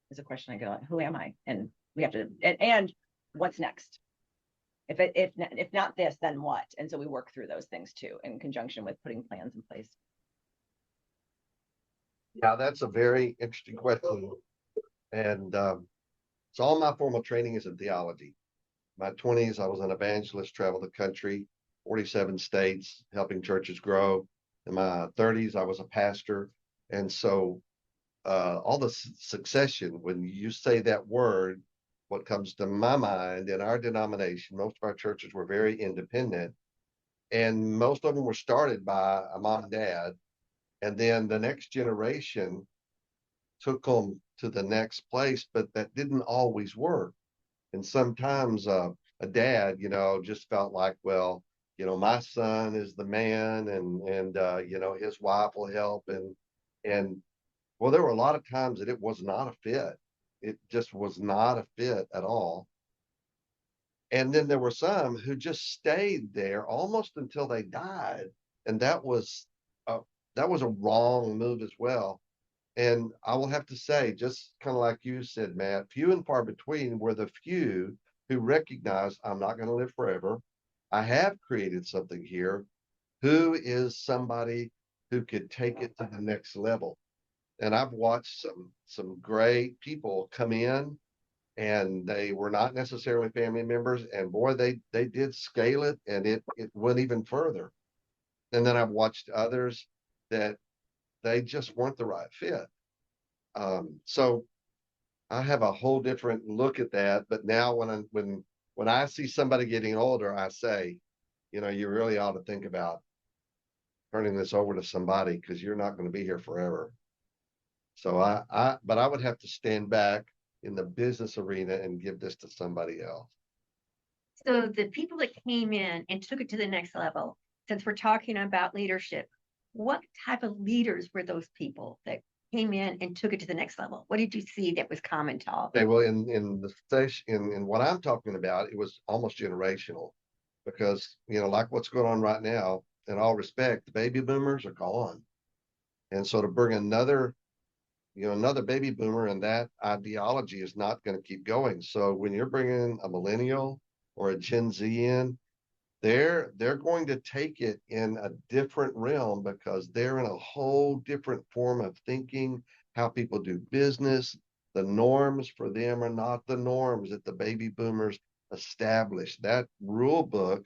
is a question I go, who am I? And we have to, and what's next? If not this, then what? And so we work through those things too, in conjunction with putting plans in place. Yeah, that's a very interesting question. And so all my formal training is in theology. My 20s, I was an evangelist, traveled the country, 47 states, helping churches grow. In my 30s, I was a pastor. And so all the succession, when you say that word, what comes to my mind in our denomination, most of our churches were very independent. And most of them were started by a mom and dad. And then the next generation took them to the next place, but that didn't always work. And sometimes a dad, just felt like, well, my son is the man, and his wife will help, and well, there were a lot of times that it was not a fit. It just was not a fit at all. And then there were some who just stayed there almost until they died, and that was a wrong move as well. And I will have to say, just kind of like you said, Matt, few and far between were the few who recognized I'm not going to live forever. I have created something here. Who is somebody who could take it to the next level? And I've watched some great people come in, and they were not necessarily family members. And boy, they did scale it, and it went even further. And then I've watched others that they just weren't the right fit. So I have a whole different look at that. But now when I see somebody getting older, I say, you really ought to think about turning this over to somebody, because you're not going to be here forever. So but I would have to stand back in the business arena and give this to somebody else. So the people that came in and took it to the next level, since we're talking about leadership, what type of leaders were those people that came in and took it to the next level? What did you see that was common to all? Okay, well, in the station, in what I'm talking about, it was almost generational, because like what's going on right now, in all respect, the baby boomers are gone, and so to bring another baby boomer, and that ideology is not going to keep going. So when you're bringing a millennial or a Gen Z in, they're going to take it in a different realm, because they're in a whole different form of thinking, how people do business. The norms for them are not the norms that the baby boomers established. That rule book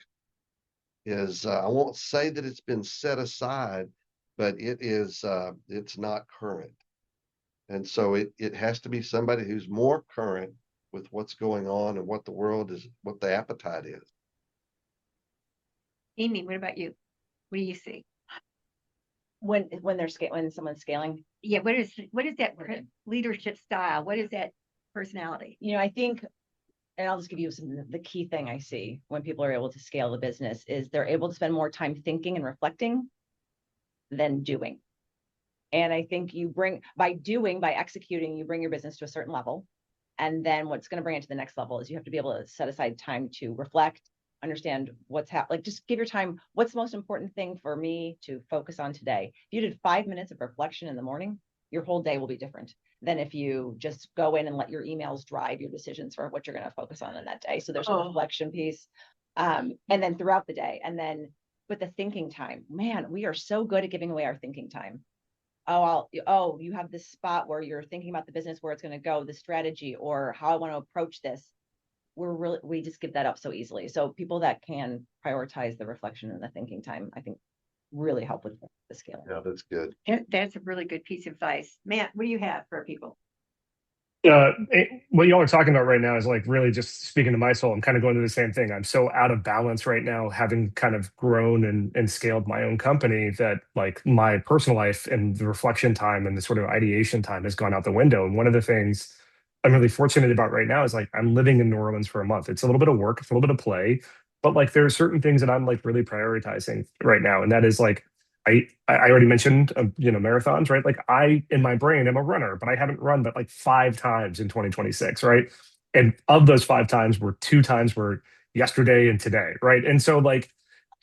is, I won't say that it's been set aside, but it's not current. And so it has to be somebody who's more current with what's going on and what the world is, what the appetite is. Amy, what about you? What do you see? When someone's scaling, Yeah, what is that leadership style? What is that personality? I think, and I'll just give you the key thing I see when people are able to scale the business is they're able to spend more time thinking and reflecting than doing. And I think by executing, you bring your business to a certain level. And then what's going to bring it to the next level is you have to be able to set aside time to reflect, understand what's happening. Like, just give your time. What's the most important thing for me to focus on today? If you did 5 minutes of reflection in the morning, your whole day will be different. than if you just go in and let your emails drive your decisions for what you're going to focus on in that day. So there's a reflection piece. And then throughout the day, and then with the thinking time, man, we are so good at giving away our thinking time. Oh, you have this spot where you're thinking about the business, where it's going to go, the strategy, or how I want to approach this. We just give that up so easily. So people that can prioritize the reflection and the thinking time, I think really help with the scaling. Yeah, that's good. That's a really good piece of advice. Matt, what do you have for people? What y'all are talking about right now is like really just speaking to my soul. I'm kind of going through the same thing. I'm so out of balance right now, having kind of grown and scaled my own company, that like my personal life and the reflection time and the sort of ideation time has gone out the window. And one of the things I'm really fortunate about right now is like I'm living in New Orleans for a month. It's a little bit of work, it's a little bit of play, but like there are certain things that I'm like really prioritizing right now. And that is like I already mentioned, marathons, right? Like I, in my brain, am a runner, but I haven't run but like 5 times in 2026, right? And of those 5 times, were 2 times were yesterday and today, right? And so like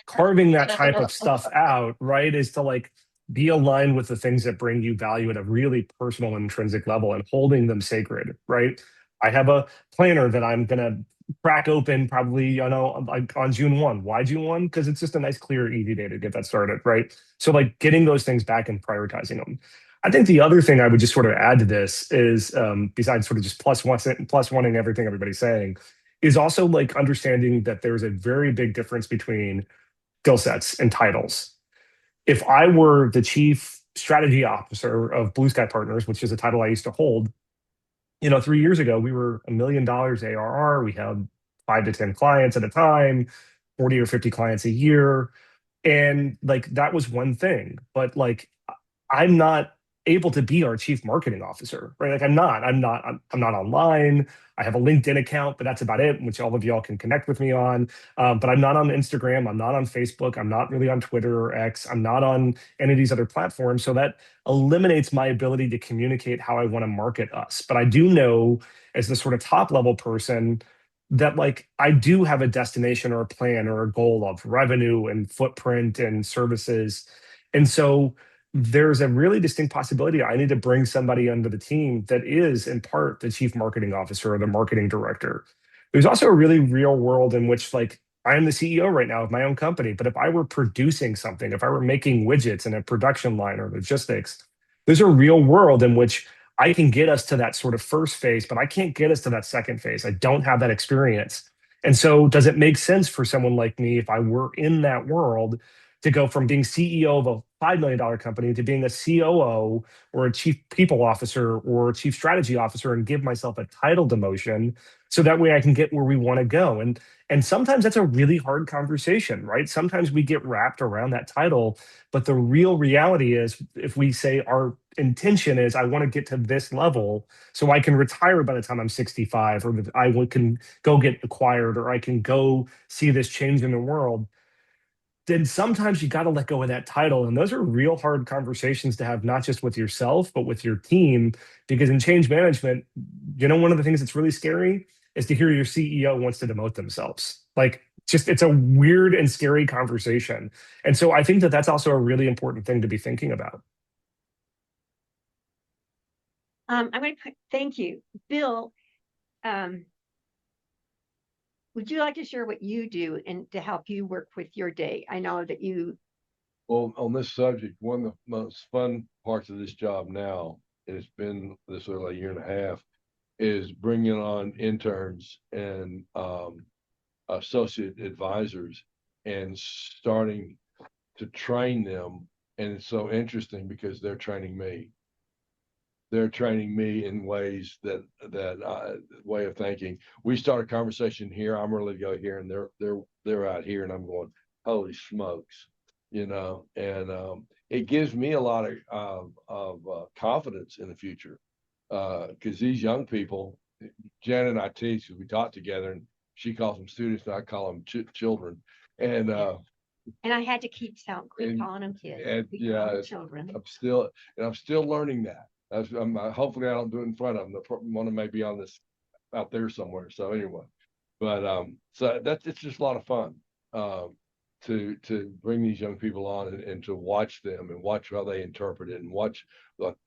carving that type of stuff out, right, is to like be aligned with the things that bring you value at a really personal, intrinsic level and holding them sacred, right? I have a planner that I'm gonna crack open probably, like on June 1. Why June 1? Because it's just a nice, clear, easy day to get that started, right? So like getting those things back and prioritizing them. I think the other thing I would just sort of add to this is, besides sort of just plus oneing everything everybody's saying, is also like understanding that there's a very big difference between skill sets and titles. If I were the chief strategy officer of Blue Sky Partners, which is a title I used to hold, 3 years ago, we were $1 million ARR. We had 5 to 10 clients at a time, 40 or 50 clients a year. And like that was one thing. But like I'm not able to be our chief marketing officer, right? Like I'm not online. I have a LinkedIn account, but that's about it, which all of y'all can connect with me on. But I'm not on Instagram. I'm not on Facebook. I'm not really on Twitter or X. I'm not on any of these other platforms. So that eliminates my ability to communicate how I want to market us. But I do know, as the sort of top level person, that like I do have a destination or a plan or a goal of revenue and footprint and services. And so there's a really distinct possibility I need to bring somebody under the team that is in part the chief marketing officer or the marketing director. There's also a really real world in which like I am the CEO right now of my own company, but if I were producing something, if I were making widgets in a production line or logistics, there's a real world in which I can get us to that sort of first phase, but I can't get us to that second phase. I don't have that experience. And so does it make sense for someone like me, if I were in that world, to go from being CEO of a $5 million company to being a COO or a chief people officer or a chief strategy officer, and give myself a title demotion so that way I can get where we want to go? And sometimes that's a really hard conversation, right? Sometimes we get wrapped around that title, but the real reality is if we say our intention is I want to get to this level so I can retire by the time I'm 65, or that I can go get acquired, or I can go see this change in the world, then sometimes you got to let go of that title. And those are real hard conversations to have, not just with yourself, but with your team. Because in change management, one of the things that's really scary is to hear your CEO wants to demote themselves. Like, just it's a weird and scary conversation. And so I think that that's also a really important thing to be thinking about. I'm going to thank you, Bill. Would you like to share what you do and to help you work with your day? I know that you. Well, on this subject, one of the most fun parts of this job now, and it's been this like a year and a half, is bringing on interns and associate advisors and starting to train them. And it's so interesting because they're training me. They're training me in ways that way of thinking. We start a conversation here, I'm ready to go here, and they're out here, and I'm going, holy smokes, and it gives me a lot of confidence in the future, because these young people, Jen and I teach, we taught together, and she calls them students, and I call them children, and I had to quit calling them kids. And yeah, children. I'm still learning that. Hopefully I don't do it in front of them. One may be on this out there somewhere. So anyway, but so it's just a lot of fun to bring these young people on and to watch them and watch how they interpret it and watch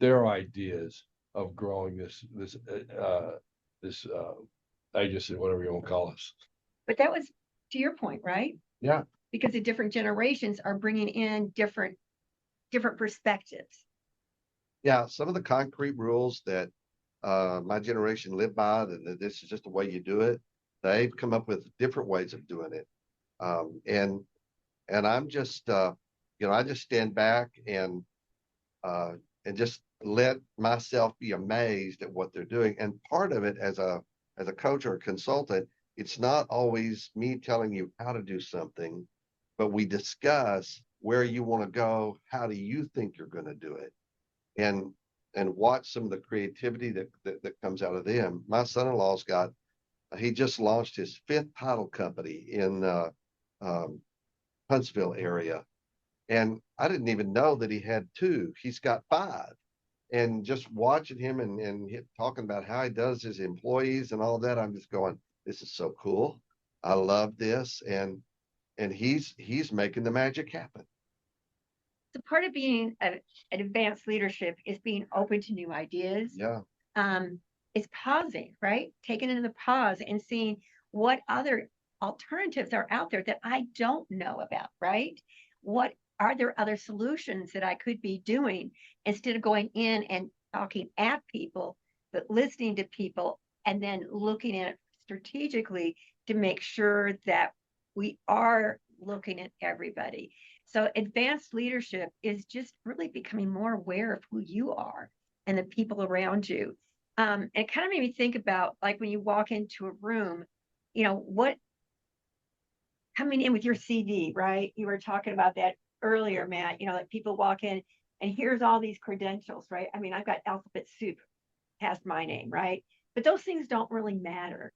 their ideas of growing this agency, whatever you want to call us. But that was to your point, right? Yeah. Because the different generations are bringing in different perspectives. Yeah, some of the concrete rules that my generation lived by, that this is just the way you do it. They've come up with different ways of doing it. And I'm just I just stand back and just let myself be amazed at what they're doing. And part of it as a coach or a consultant, it's not always me telling you how to do something, but we discuss where you want to go, how do you think you're going to do it, and watch some of the creativity that comes out of them. My son-in-law's he just launched his 5th title company in Huntsville area. And I didn't even know that he had 2. He's got 5. And just watching him and talking about how he does his employees and all that, I'm just going, this is so cool. I love this. And he's making the magic happen. So part of being an advanced leadership is being open to new ideas. Yeah. It's pausing, right? Taking in the pause and seeing what other alternatives are out there that I don't know about, right? What are there other solutions that I could be doing instead of going in and talking at people, but listening to people and then looking at it strategically to make sure that we are looking at everybody. So advanced leadership is just really becoming more aware of who you are and the people around you. And it kind of made me think about, like, when you walk into a room, what coming in with your CV, right? You were talking about that earlier, Matt, like people walk in and here's all these credentials, right? I mean, I've got alphabet soup past my name, right? But those things don't really matter.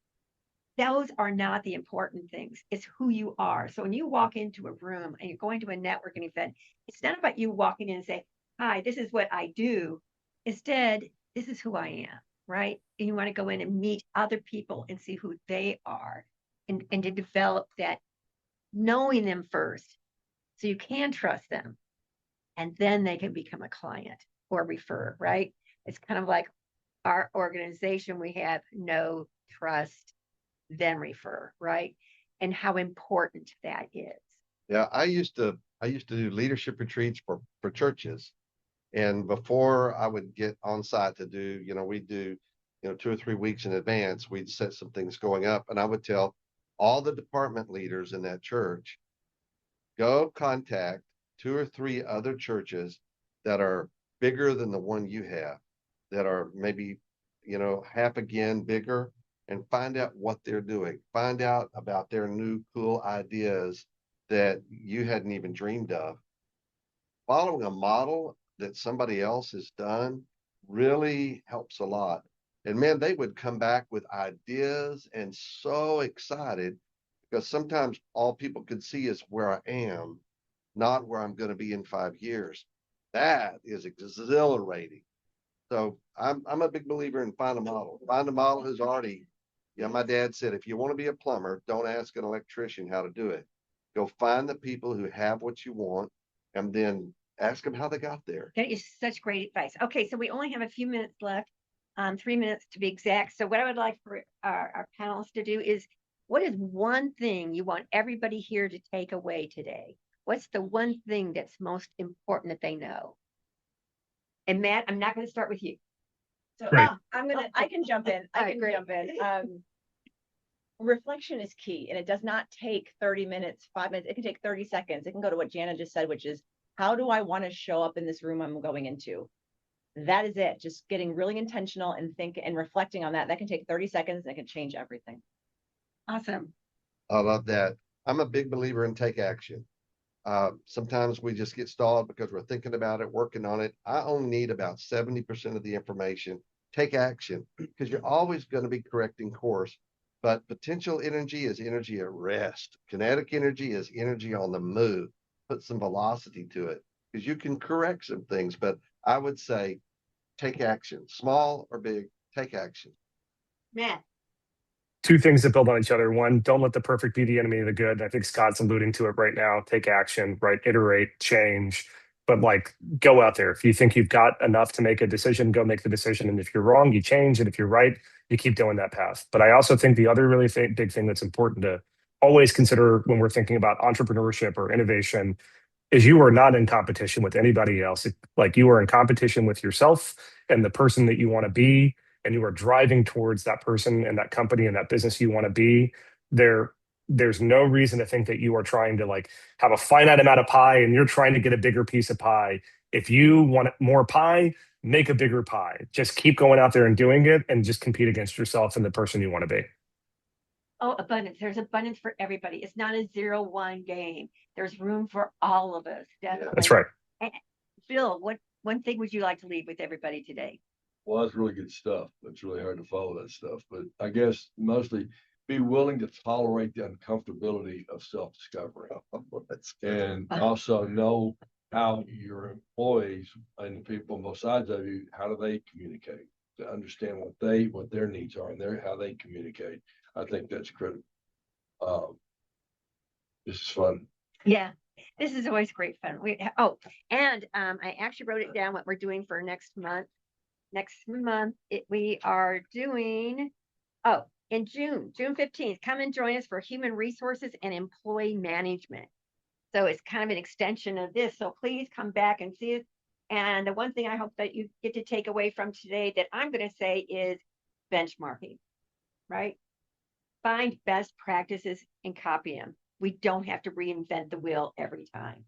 Those are not the important things. It's who you are. So when you walk into a room and you're going to a networking event, it's not about you walking in and say, hi, this is what I do. Instead, this is who I am, right? And you want to go in and meet other people and see who they are and to develop that, knowing them first so you can trust them. And then they can become a client or refer, right? It's kind of like our organization. We have know, trust, then refer, right? And how important that is. Yeah, I used to do leadership retreats for churches. And before I would get on site to do, we'd do, 2 or 3 weeks in advance, we'd set some things going up. And I would tell all the department leaders in that church, go contact 2 or 3 other churches that are bigger than the one you have, that are maybe, half again bigger, and find out what they're doing. Find out about their new cool ideas that you hadn't even dreamed of. Following a model that somebody else has done really helps a lot. And man, they would come back with ideas and so excited, because sometimes all people could see is where I am, not where I'm going to be in 5 years. That is exhilarating. So I'm a big believer in find a model. Find a model who's already, my dad said, if you want to be a plumber, don't ask an electrician how to do it. Go find the people who have what you want and then ask them how they got there. That is such great advice. Okay, so we only have a few minutes left, 3 minutes to be exact. So what I would like for our panelists to do is, what is one thing you want everybody here to take away today? What's the one thing that's most important that they know? And Matt, I'm not going to start with you. So Great. I can jump in. All right, great. Jump in. Reflection is key, and it does not take 30 minutes, 5 minutes. It can take 30 seconds. It can go to what Jana just said, which is, how do I want to show up in this room I'm going into? That is it. Just getting really intentional and reflecting on that. That can take 30 seconds and it can change everything. Awesome. I love that. I'm a big believer in take action. Sometimes we just get stalled because we're thinking about it, working on it. I only need about 70% of the information. Take action, because you're always going to be correcting course. But potential energy is energy at rest. Kinetic energy is energy on the move. Put some velocity to it, because you can correct some things. But I would say take action, small or big, take action. Matt. 2 things that build on each other. One, don't let the perfect be the enemy of the good. I think Scott's alluding to it right now. Take action, right? Iterate, change. but like go out there. If you think you've got enough to make a decision, go make the decision. And if you're wrong, you change. And if you're right, you keep doing that path. But I also think the other really big thing that's important to always consider when we're thinking about entrepreneurship or innovation is you are not in competition with anybody else. Like you are in competition with yourself and the person that you want to be, and you are driving towards that person and that company and that business you want to be. There's no reason to think that you are trying to like have a finite amount of pie and you're trying to get a bigger piece of pie. If you want more pie, make a bigger pie. Just keep going out there and doing it and just compete against yourself and the person you want to be. Oh, abundance. There's abundance for everybody. It's not a 0-1 game. There's room for all of us. Definitely. That's right. And Bill, what one thing would you like to leave with everybody today? Well, that's really good stuff. It's really hard to follow that stuff, but I guess mostly be willing to tolerate the uncomfortability of self-discovery. And also know how your employees and the people on both sides of you, how do they communicate, to understand what their needs are and how they communicate. I think that's critical. This is fun. Yeah, this is always great fun. I actually wrote it down what we're doing for next month. We are doing, in June 15th, come and join us for human resources and employee management. So it's kind of an extension of this. So please come back and see it. And the one thing I hope that you get to take away from today that I'm going to say is benchmarking, right? Find best practices and copy them. We don't have to reinvent the wheel every time.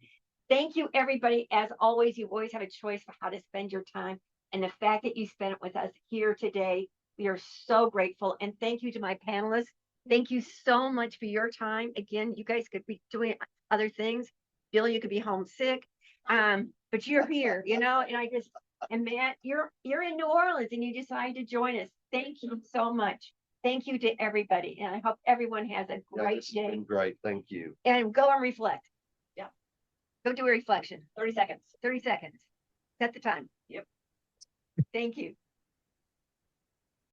Thank you, everybody. As always, you always have a choice for how to spend your time. And the fact that you spent it with us here today, we are so grateful. And thank you to my panelists. Thank you so much for your time. Again, you guys could be doing other things. Bill, you could be homesick. But you're here, and Matt, you're in New Orleans and you decided to join us. Thank you so much. Thank you to everybody. And I hope everyone has a great day. Great. Thank you. And go and reflect. Yeah. Go do a reflection. 30 seconds. 30 seconds. Set the time. Yep. Thank you.